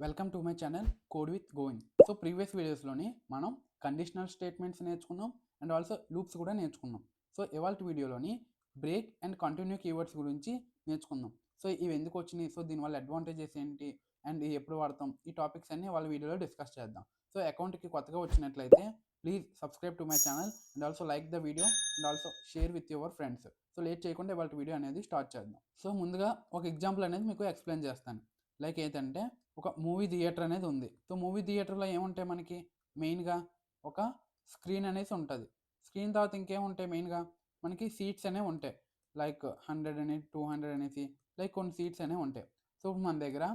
Welcome to my channel code with Govind. So previous వీడియోస్లోని మనం conditional statements నేర్చుకున్నాం and also loops కూడా నేర్చుకున్నాం. సో ఇవాళ వీడియోలోని బ్రేక్ అండ్ కంటిన్యూ కీవర్డ్స్ గురించి నేర్చుకుందాం. సో ఇవి ఎందుకు వచ్చినాయి, సో దీనివల్ల అడ్వాంటేజెస్ ఏంటి అండ్ ఇవి ఎప్పుడు వాడతాం, ఈ టాపిక్స్ అన్ని వాళ్ళ వీడియోలో డిస్కస్ చేద్దాం. సో అకౌంట్కి కొత్తగా వచ్చినట్లయితే please subscribe to my channel and also like the video and also share with your friends. So late చేయకుండా ఇవాళ వీడియో అనేది స్టార్ట్ చేద్దాం. సో ముందుగా ఒక ఎగ్జాంపుల్ అనేది మీకు ఎక్స్ప్లెయిన్ చేస్తాను. లైక్ ఏంటంటే ఒక మూవీ థియేటర్ అనేది ఉంది. సో మూవీ థియేటర్లో ఏముంటాయి మనకి మెయిన్గా ఒక స్క్రీన్ అనేసి ఉంటుంది. స్క్రీన్ తర్వాత ఇంకేముంటాయి మెయిన్గా మనకి సీట్స్ అనేవి ఉంటాయి. లైక్ 100 అని 200 అనేసి లైక్ కొన్ని సీట్స్ అనేవి ఉంటాయి. సో మన దగ్గర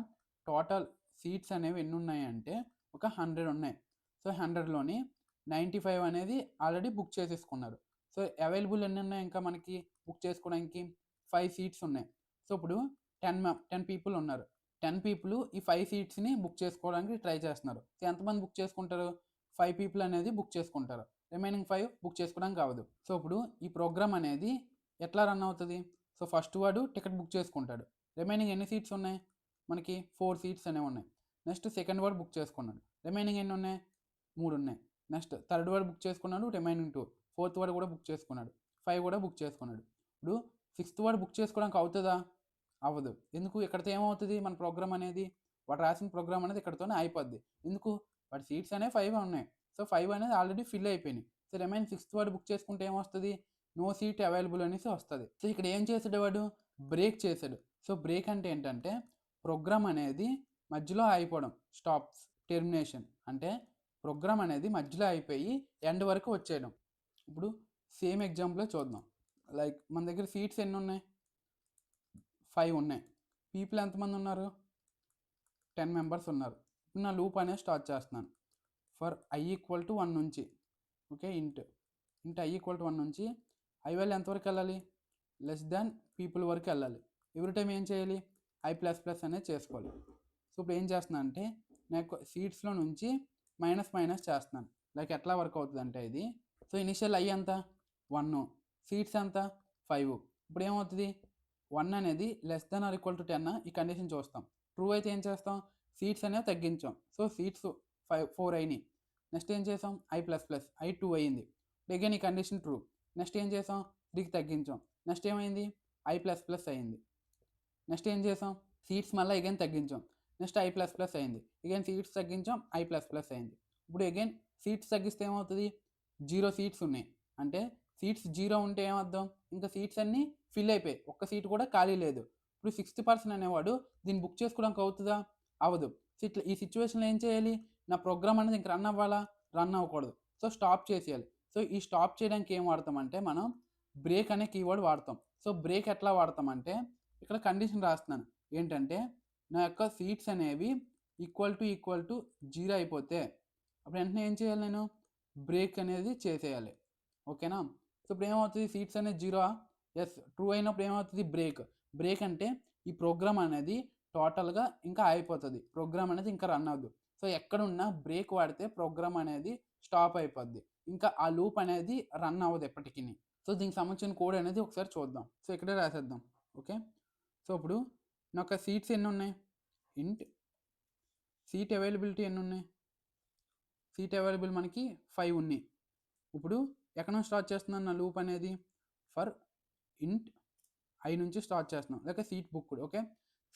టోటల్ సీట్స్ అనేవి ఎన్ని ఉన్నాయి అంటే ఒక 100 ఉన్నాయి. సో 100లోని 95 అనేది ఆల్రెడీ బుక్ చేసేసుకున్నారు. సో అవైలబుల్ ఎన్ని ఉన్నాయి ఇంకా మనకి బుక్ చేసుకోవడానికి 5 సీట్స్ ఉన్నాయి. సో ఇప్పుడు 10 పీపుల్ ఉన్నారు. 10 పీపుల్ ఈ 5 సీట్స్ని బుక్ చేసుకోవడానికి ట్రై చేస్తున్నారు. సో ఎంతమంది బుక్ చేసుకుంటారు? 5 పీపుల్ అనేది బుక్ చేసుకుంటారు. రిమైనింగ్ 5 బుక్ చేసుకోవడానికి అవ్వదు. సో ఇప్పుడు ఈ ప్రోగ్రామ్ అనేది ఎట్లా రన్ అవుతుంది? సో ఫస్ట్ వాడు టికెట్ బుక్ చేసుకుంటాడు. రిమైనింగ్ ఎన్ని సీట్స్ ఉన్నాయి మనకి? 4 సీట్స్ అనేవి ఉన్నాయి. నెక్స్ట్ సెకండ్ వాడు బుక్ చేసుకున్నాడు. రిమైనింగ్ ఎన్ని ఉన్నాయి? 3 ఉన్నాయి. నెక్స్ట్ థర్డ్ వాడు బుక్ చేసుకున్నాడు, రిమైనింగ్ 2. ఫోర్త్ వాడు కూడా బుక్ చేసుకున్నాడు, 5 కూడా బుక్ చేసుకున్నాడు. ఇప్పుడు సిక్స్త్ వాడు బుక్ చేసుకోవడానికి అవుతుందా? అవ్వదు. ఎందుకు? ఇక్కడితో ఏమవుతుంది మన ప్రోగ్రామ్ అనేది, వాడు రాసిన ప్రోగ్రామ్ అనేది ఇక్కడితోనే అయిపోద్ది. ఎందుకు? వాడి సీట్స్ అనేవి 5 ఉన్నాయి. సో 5 అనేది ఆల్రెడీ ఫిల్ అయిపోయినాయి. సో రిమైన్ సిక్స్త్ వాడు బుక్ చేసుకుంటే ఏమొస్తుంది? నో సీట్ అవైలబుల్ అనేసి వస్తుంది. సో ఇక్కడ ఏం చేసాడు వాడు? బ్రేక్ చేశాడు. సో బ్రేక్ అంటే ఏంటంటే ప్రోగ్రామ్ అనేది మధ్యలో అయిపోవడం, స్టాప్స్, టెర్మినేషన్. అంటే ప్రోగ్రామ్ అనేది మధ్యలో అయిపోయి ఎండ్ వరకు వచ్చేయడం. ఇప్పుడు సేమ్ ఎగ్జాంపుల్ చూద్దాం. లైక్ మన దగ్గర సీట్స్ ఎన్ని ఉన్నాయి? 5 ఉన్నాయి. పీపుల్ ఎంతమంది ఉన్నారు? 10 మెంబర్స్ ఉన్నారు. ఇప్పుడు నా లూప్ అనేది స్టార్ట్ చేస్తున్నాను. ఫర్ i ఈక్వల్ టు 1 నుంచి, ఓకే, ఇంట్ i ఈక్వల్ టు 1 నుంచి ఐ వాల్యూ ఎంతవరకు వెళ్ళాలి? లెస్ దాన్ పీపుల్ వరకు వెళ్ళాలి. ఎవ్రీ టైం ఏం చేయాలి? i ప్లస్ ప్లస్ అనేది చేసుకోవాలి. సో ఇప్పుడు ఏం చేస్తున్నాను అంటే నాకు సీట్స్లో నుంచి మైనస్ చేస్తున్నాను. లైక్ ఎట్లా వర్క్ అవుతుంది అంటే ఇది, సో ఇనిషియల్ i ఎంత? 1, సీట్స్ ఎంత? 5. ఇప్పుడు ఏమవుతుంది? 1 అనేది less than or equal to 10 ఈ కండిషన్ చూస్తాం. ట్రూ అయితే ఏం చేస్తాం? సీట్స్ అనేవి తగ్గించాం. సో సీట్స్ 4 అయినాయి. నెక్స్ట్ ఏం చేసాం? i ప్లస్ ప్లస్ 2 అయింది. అగైన్ ఈ కండిషన్ ట్రూ. నెక్స్ట్ ఏం చేసాం? 3కి తగ్గించాం. నెక్స్ట్ ఏమైంది? i ప్లస్ ప్లస్ అయింది. నెక్స్ట్ ఏం చేసాం? సీట్స్ మళ్ళీ అగైన్ తగ్గించాం. నెక్స్ట్ i ప్లస్ ప్లస్ అయింది. అగైన్ సీట్స్ తగ్గించాం, i ప్లస్ ప్లస్ అయింది. ఇప్పుడు అగైన్ సీట్స్ తగ్గిస్తే ఏమవుతుంది? 0 సీట్స్ ఉన్నాయి. అంటే సీట్స్ 0 ఉంటే ఏమర్థం? ఇంకా సీట్స్ అన్నీ ఫిల్ అయిపోయి ఒక్క సీట్ కూడా ఖాళీ లేదు. ఇప్పుడు 6th పర్సన్ అనేవాడు దీన్ని బుక్ చేసుకోవడానికి అవుతుందా? అవ్వదు. సో ఇట్లా ఈ సిచ్యువేషన్లో ఏం చేయాలి? నా ప్రోగ్రామ్ అనేది ఇంక రన్ అవ్వాలా? రన్ అవ్వకూడదు. సో స్టాప్ చేసేయాలి. సో ఈ స్టాప్ చేయడానికి ఏం వాడతామంటే మనం బ్రేక్ అనే కీవర్డ్ వాడతాం. సో బ్రేక్ ఎట్లా వాడతామంటే ఇక్కడ కండిషన్ రాస్తున్నాను. ఏంటంటే నా యొక్క సీట్స్ అనేవి ఈక్వల్ టు 0 అయిపోతే అప్పుడు వెంటనే ఏం చేయాలి? నేను బ్రేక్ అనేది చేసేయాలి. ఓకేనా? సో ఇప్పుడు ఏమవుతుంది? సీట్స్ అనేది 0. ఎస్, ట్రూ అయినప్పుడు ఏమవుతుంది? బ్రేక్ అంటే ఈ ప్రోగ్రామ్ అనేది టోటల్గా ఇంకా అయిపోతుంది. ప్రోగ్రామ్ అనేది ఇంకా రన్ అవ్వదు. సో ఎక్కడున్నా బ్రేక్ వాడితే ప్రోగ్రామ్ అనేది స్టాప్ అయిపోద్ది. ఇంకా ఆ లూప్ అనేది రన్ అవ్వదు ఎప్పటికీ. సో దీనికి సంబంధించిన కోడ్ అనేది ఒకసారి చూద్దాం. సో ఇక్కడే రాసేద్దాం. ఓకే, సో ఇప్పుడు నాకు సీట్స్ ఎన్ని ఉన్నాయి? ఇంట్ సీట్ అవైలబిలిటీ ఎన్ని ఉన్నాయి? సీట్ అవైలబుల్ మనకి 5 ఉన్నాయి. ఇప్పుడు ఎక్కడ నుంచి స్టార్ట్ చేస్తున్నాను నా లూప్ అనేది? ఫర్ ఇంట్ i నుంచి స్టార్ట్ చేస్తున్నాను. లేక seat booked. Okay,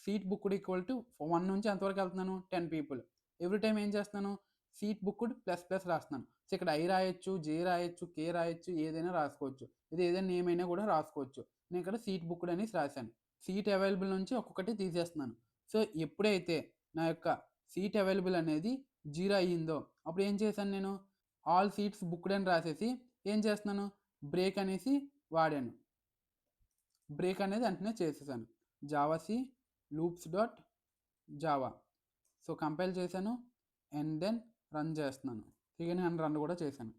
seat booked equal to 1 నుంచి ఎంతవరకు వెళ్తున్నాను? 10 పీపుల్. ఎవ్రీ టైం ఏం చేస్తున్నాను? సీట్ బుక్డ్ ప్లస్ ప్లస్ రాస్తున్నాను. సో ఇక్కడ i రాయొచ్చు, j రాయొచ్చు, k రాయొచ్చు, ఏదైనా రాసుకోవచ్చు. ఇది ఏదైనా నేమ్ అయినా కూడా రాసుకోవచ్చు. నేను ఇక్కడ సీట్ బుక్డ్ అనేసి రాశాను. సీట్ అవైలబుల్ నుంచి ఒక్కొక్కటి తీసేస్తున్నాను. సో ఎప్పుడైతే నా యొక్క సీట్ అవైలబుల్ అనేది 0 అయ్యిందో అప్పుడు ఏం చేశాను? నేను ఆల్ సీట్స్ బుక్డ్ అని రాసేసి ఏం చేస్తున్నాను? బ్రేక్ అనేసి వాడాను. బ్రేక్ అనేది వెంటనే చేసేసాను. జావాసి loops dot Java. So compile చేశాను అండ్ దెన్ రన్ చేస్తున్నాను. ఇక నేను రన్ కూడా చేశాను.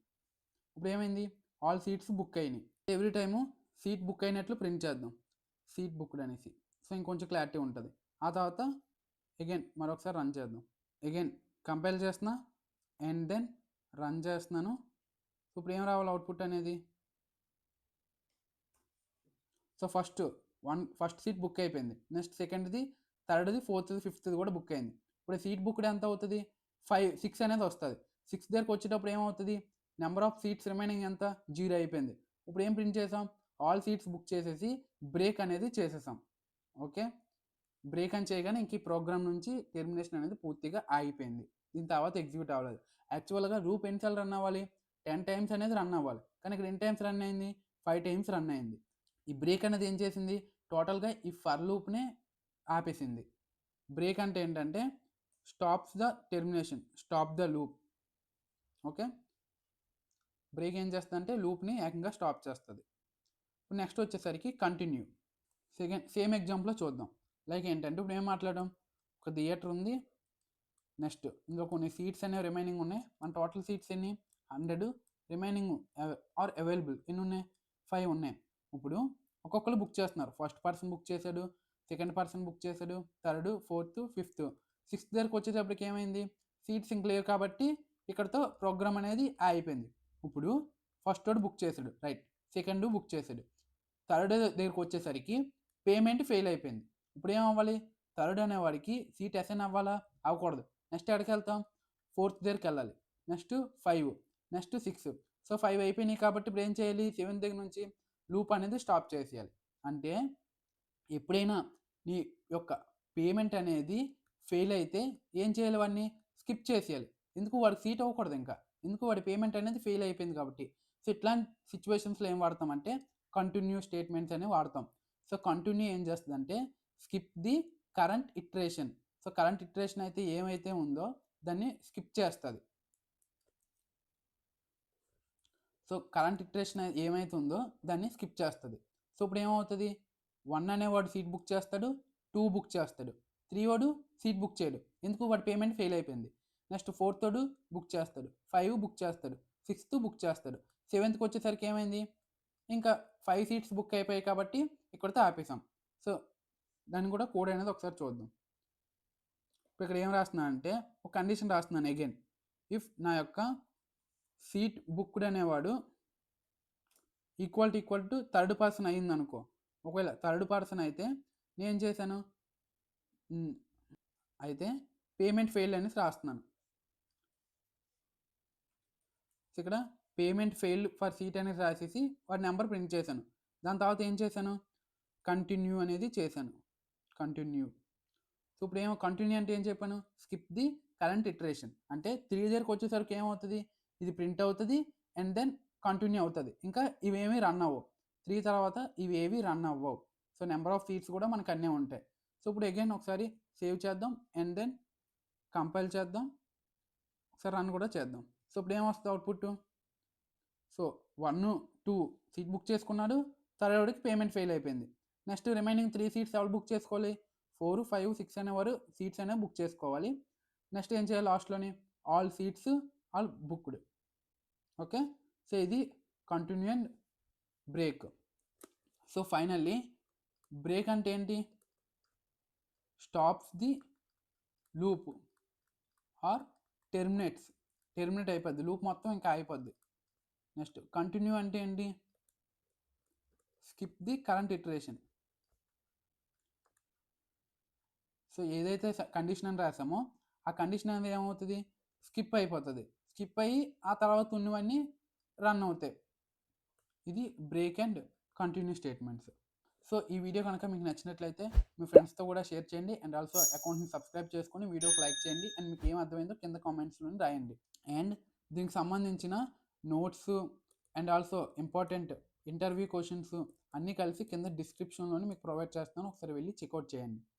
ఇప్పుడు ఏమైంది? ఆల్ సీట్స్ బుక్ అయినాయి. ఎవ్రీ టైము సీట్ బుక్ అయినట్లు ప్రింట్ చేద్దాం, సీట్ బుక్డ్ అనేసి. సో ఇంకొంచెం క్లారిటీ ఉంటుంది. ఆ తర్వాత అగైన్ మరొకసారి రన్ చేద్దాం. అగైన్ కంపైల్ చేస్తున్నా అండ్ దెన్ రన్ చేస్తున్నాను. సో ఇప్పుడు ఏం రావాలి అవుట్పుట్ అనేది? సో ఫస్ట్ సీట్ బుక్ అయిపోయింది. నెక్స్ట్ సెకండ్ది, థర్డ్ది, ఫోర్త్ది, ఫిఫ్త్ది కూడా బుక్ అయింది. ఇప్పుడు సీట్ బుక్డ్ ఎంత అవుతుంది, 6 అనేది వస్తుంది. 6 దగ్గరకు వచ్చేటప్పుడు ఏమవుతుంది, నెంబర్ ఆఫ్ సీట్స్ రిమైనింగ్ ఎంత, 0 అయిపోయింది. ఇప్పుడు ఏం ప్రింట్ చేసాం, ఆల్ సీట్స్ బుక్ చేసేసి బ్రేక్ అనేది చేసేసాం. ఓకే, బ్రేక్ అని చేయగానే ఇంక ఈ ప్రోగ్రామ్ నుంచి టెర్మినేషన్ అనేది పూర్తిగా ఆగిపోయింది. దీని తర్వాత ఎగ్జిక్యూట్ అవ్వలేదు. యాక్చువల్గా లూప్ ఎన్నిసార్లు రన్ అవ్వాలి, 10 టైమ్స్ అనేది రన్ అవ్వాలి, కానీ ఇక్కడ ఎన్ని టైమ్స్ రన్ అయింది, 5 టైమ్స్ రన్ అయింది. ఈ బ్రేక్ అనేది ఏం చేసింది, టోటల్గా ఈ ఫర్ లూప్నే ఆపేసింది. బ్రేక్ అంటే ఏంటంటే stops the termination, stop the loop. Okay, break ఏం చేస్తుంది అంటే లూప్ని ఏకంగా స్టాప్ చేస్తుంది. ఇప్పుడు నెక్స్ట్ వచ్చేసరికి కంటిన్యూ. సేమ్ ఎగ్జాంపుల్లో చూద్దాం. లైక్ ఏంటంటే ఇప్పుడు ఏం మాట్లాడడం, ఒక థియేటర్ ఉంది, నెక్స్ట్ ఇందులో కొన్ని సీట్స్ అనేవి రిమైనింగ్ ఉన్నాయి. మన టోటల్ సీట్స్ ఎన్ని, 100, రిమైనింగ్ ఆర్ అవైలబుల్ ఎన్ని ఉన్నాయి, 5 ఉన్నాయి. ఇప్పుడు ఒక్కొక్కరు బుక్ చేస్తున్నారు. ఫస్ట్ పర్సన్ బుక్ చేశాడు, సెకండ్ పర్సన్ బుక్ చేశాడు, థర్డ్, ఫోర్త్, ఫిఫ్త్, 6th దగ్గరకు వచ్చేటప్పటికి ఏమైంది, సీట్స్ ఇంక లేవు కాబట్టి ఇక్కడతో ప్రోగ్రామ్ అనేది అయిపోయింది. ఇప్పుడు ఫస్ట్ వాడు బుక్ చేశాడు, రైట్, సెకండ్ బుక్ చేశాడు, థర్డ్ దగ్గరకు వచ్చేసరికి పేమెంట్ ఫెయిల్ అయిపోయింది. ఇప్పుడు ఏమవ్వాలి, థర్డ్ అనేవాడికి సీట్ అసైన్ అవ్వాలా, అవ్వకూడదు. నెక్స్ట్ ఎక్కడికి వెళ్తాం, 4th దగ్గరికి వెళ్ళాలి, నెక్స్ట్ 5, నెక్స్ట్ 6. సో 5 అయిపోయినాయి కాబట్టి ఇప్పుడు ఏం చేయాలి, 7th దగ్గర నుంచి లూప్ అనేది స్టాప్ చేసేయాలి. అంటే ఎప్పుడైనా నీ యొక్క పేమెంట్ అనేది ఫెయిల్ అయితే ఏం చేయాలి, వాడిని స్కిప్ చేసేయాలి. ఎందుకు, వాడికి సీట్ అవ్వకూడదు ఇంకా, ఎందుకు, వాడి పేమెంట్ అనేది ఫెయిల్ అయిపోయింది కాబట్టి. సో ఇట్లాంటి సిచ్యువేషన్స్లో ఏం వాడతామంటే కంటిన్యూ స్టేట్మెంట్స్ అనేవి వాడతాం. సో కంటిన్యూ ఏం చేస్తుందంటే skip the current iteration. So current iteration అయితే ఏమైతే ఉందో దాన్ని స్కిప్ చేస్తుంది. సో కరెంట్ ఇటరేషన్ ఏమైతే ఉందో దాన్ని స్కిప్ చేస్తుంది. సో ఇప్పుడు ఏమవుతుంది, 1 అనేవాడు సీట్ బుక్ చేస్తాడు, 2 బుక్ చేస్తాడు, 3 వాడు సీట్ బుక్ చేయడు, ఎందుకు, వాడి పేమెంట్ ఫెయిల్ అయిపోయింది. నెక్స్ట్ 4th వాడు బుక్ చేస్తాడు, 5 బుక్ చేస్తాడు, 6th బుక్ చేస్తాడు, 7th వచ్చేసరికి ఏమైంది, ఇంకా 5 సీట్స్ బుక్ అయిపోయాయి కాబట్టి ఇక్కడితో ఆపేసాం. సో దాన్ని కూడా కోడ్ అనేది ఒకసారి చూద్దాం. ఇప్పుడు ఇక్కడ ఏం రాస్తున్నాను అంటే ఒక కండిషన్ రాస్తున్నాను అగైన్. ఇఫ్ నా యొక్క సీట్ బుక్డ్ అనేవాడు ఈక్వల్ టు థర్డ్ పర్సన్ అయింది అనుకో, ఒకవేళ థర్డ్ పర్సన్ అయితే నేను చేశాను అయితే పేమెంట్ ఫెయిల్ అనేసి రాస్తున్నాను. ఇక్కడ పేమెంట్ ఫెయిల్ ఫర్ సీట్ అనేది రాసేసి వాడి నెంబర్ ప్రింట్ చేశాను. దాని తర్వాత ఏం చేశాను, కంటిన్యూ అనేది చేశాను, కంటిన్యూ. సో ఇప్పుడు ఏమో కంటిన్యూ అంటే ఏం చెప్పాను, స్కిప్ ది కరెంట్ ఇటరేషన్. అంటే 3 దగ్గరకు వచ్చేసరికి ఏమవుతుంది, ఇది ప్రింట్ అవుతుంది అండ్ దెన్ కంటిన్యూ అవుతుంది, ఇంకా ఇవేమీ రన్ అవ్వవు. 3 తర్వాత ఇవేవి రన్ అవ్వవు. సో నెంబర్ ఆఫ్ సీట్స్ కూడా మనకు అన్నీ ఉంటాయి. సో ఇప్పుడు అగైన్ ఒకసారి సేవ్ చేద్దాం అండ్ దెన్ కంపైల్ చేద్దాం, ఒకసారి రన్ కూడా చేద్దాం. సో ఇప్పుడు ఏమొస్తుంది అవుట్పుట్, సో 1, 2 సీట్ బుక్ చేసుకున్నాడు, థర్డ్ వాడికి పేమెంట్ ఫెయిల్ అయిపోయింది. నెక్స్ట్ రిమైనింగ్ 3 సీట్స్ ఎవరు బుక్ చేసుకోవాలి, 4, 5, 6 అనేవారు సీట్స్ అనేవి బుక్ చేసుకోవాలి. నెక్స్ట్ ఏం చేయాలి, లాస్ట్లోని all seats all booked. Okay, so ఇది continue and break. So finally break అంటే ఏంటి, stops the loop or terminate అయిపోద్ది, లూప్ మొత్తం ఇంకా అయిపోద్ది. నెక్స్ట్ కంటిన్యూ అంటే ఏంటి, skip the current iteration. So ఏదైతే కండిషన్ అని రాసామో ఆ కండిషన్ అనేది ఏమవుతుంది, స్కిప్ అయిపోతుంది, స్కిప్ అయ్యి ఆ తర్వాత ఉన్నవన్నీ రన్ అవుతాయి. ఇది break and continue statements. So ఈ వీడియో కనుక మీకు నచ్చినట్లయితే మీ ఫ్రెండ్స్తో కూడా షేర్ చేయండి అండ్ ఆల్సో అకౌంట్ని సబ్స్క్రైబ్ చేసుకొని వీడియోకి లైక్ చేయండి అండ్ మీకు ఏం అర్థమైందో కింద కామెంట్స్లో రాయండి. అండ్ దీనికి సంబంధించిన notes and also important interview questions అన్నీ కలిసి కింద డిస్క్రిప్షన్లోనే మీకు ప్రొవైడ్ చేస్తాను, ఒకసారి వెళ్ళి చెక్అవుట్ చేయండి.